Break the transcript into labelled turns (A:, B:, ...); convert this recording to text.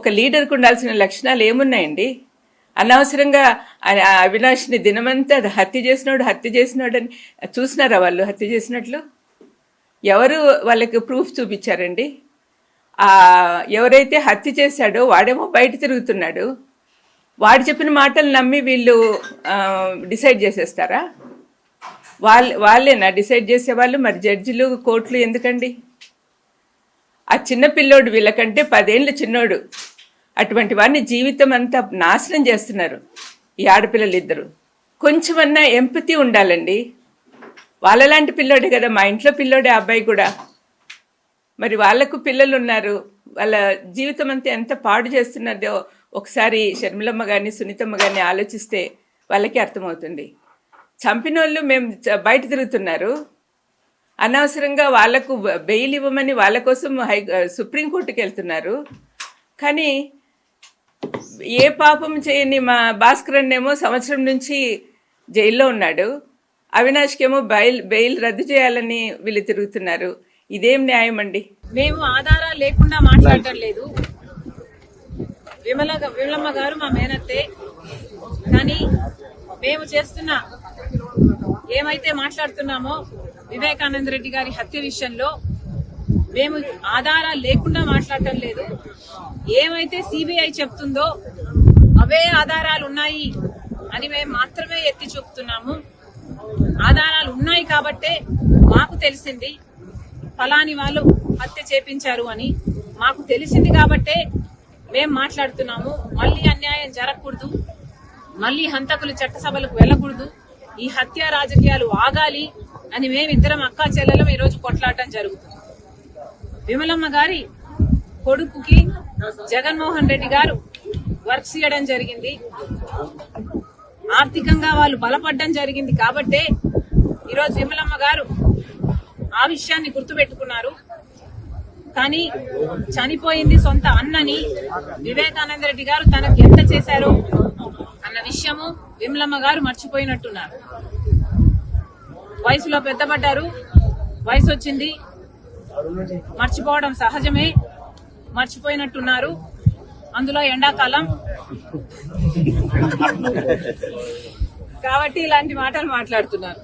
A: ఒక లీడర్కు ఉండాల్సిన లక్షణాలు ఏమున్నాయండి? అనవసరంగా అవినాష్ని దినమంతా హత్య చేసినాడు అని చూసినారా వాళ్ళు హత్య చేసినట్లు? ఎవరు వాళ్ళకి ప్రూఫ్ చూపించారండి? ఎవరైతే హత్య చేశాడో వాడేమో బయట తిరుగుతున్నాడు. వాడు చెప్పిన మాటలు నమ్మి వీళ్ళు డిసైడ్ చేసేస్తారా? వాళ్ళేనా డిసైడ్ చేసేవాళ్ళు? మరి జడ్జిలు, కోర్టులు ఎందుకండి? ఆ చిన్న పిల్లోడు వీళ్ళకంటే 10 ఏళ్ళు చిన్నోడు. అటువంటి వాడిని జీవితం అంతా నాశనం చేస్తున్నారు ఈ ఆడపిల్లలు ఇద్దరు. కొంచెమన్నా ఎంపతి ఉండాలండి. వాళ్ళలాంటి పిల్లోడే కదా, మా ఇంట్లో పిల్లోడే అబ్బాయి కూడా. మరి వాళ్లకు పిల్లలు ఉన్నారు, వాళ్ళ జీవితం అంతా ఎంత పాడు చేస్తున్నదో ఒకసారి షర్మిలమ్మ కానీ సునీతమ్మ కానీ ఆలోచిస్తే వాళ్ళకి అర్థమవుతుంది. చంపిన వాళ్ళు మేము బయట తిరుగుతున్నారు, అనవసరంగా వాళ్లకు బెయిల్ ఇవ్వమని వాళ్ళ కోసం సుప్రీంకోర్టుకి వెళ్తున్నారు. కానీ ఏ పాపం చేయని మా భాస్కరన్ ఏమో సంవత్సరం నుంచి జైల్లో ఉన్నాడు, అవినాష్కేమో బెయిల్ రద్దు చేయాలని వీళ్ళు తిరుగుతున్నారు. ఇదేం న్యాయం అండి?
B: మేము ఆధారాలు లేకుండా మాట్లాడటం లేదు. విమలమ్మ గారు మా మేనత్తే, కానీ మేము చేస్తున్న ఏమైతే మాట్లాడుతున్నామో వివేకానంద రెడ్డి గారి హత్య విషయంలో మేము ఆధారాలు లేకుండా మాట్లాడటం లేదు. ఏమైతే సిబిఐ చెప్తుందో అవే ఆధారాలు ఉన్నాయి అని మేము మాత్రమే ఎత్తి చూపుతున్నాము. ఆధారాలు ఉన్నాయి కాబట్టే మాకు తెలిసింది ఫలాని వాళ్ళు హత్య చేపించారు అని మాకు తెలిసింది కాబట్టే మేము మాట్లాడుతున్నాము. మళ్ళీ అన్యాయం జరగకూడదు, మళ్ళీ హంతకులు చట్టసభలకు వెళ్ళకూడదు, ఈ హత్య రాజకీయాలు ఆగాలి అని మేమిద్దరం అక్కా చెల్లెలం ఈరోజు కొట్లాడటం జరుగుతుంది. విమలమ్మ గారి కొడుకుకి జగన్మోహన్ రెడ్డి గారు వర్క్స్ ఇవ్వడం జరిగింది, ఆర్థికంగా వాళ్ళు బలపడడం జరిగింది కాబట్టే ఈరోజు విమలమ్మ గారు ఆ విషయాన్ని గుర్తుపెట్టుకున్నారు. కానీ చనిపోయింది సొంత అన్నని వివేకానంద రెడ్డి గారు తనకు ఎంత చేశారో అన్న విషయము విమలమ్మ గారు మర్చిపోయినట్టున్నారు. వయసులో పెద్దపడ్డారు, వయసు వచ్చింది, మర్చిపోవడం సహజమే, మర్చిపోయినట్టున్నారు. అందులో ఎండాకాలం కాబట్టి ఇలాంటి మాటలు మాట్లాడుతున్నారు.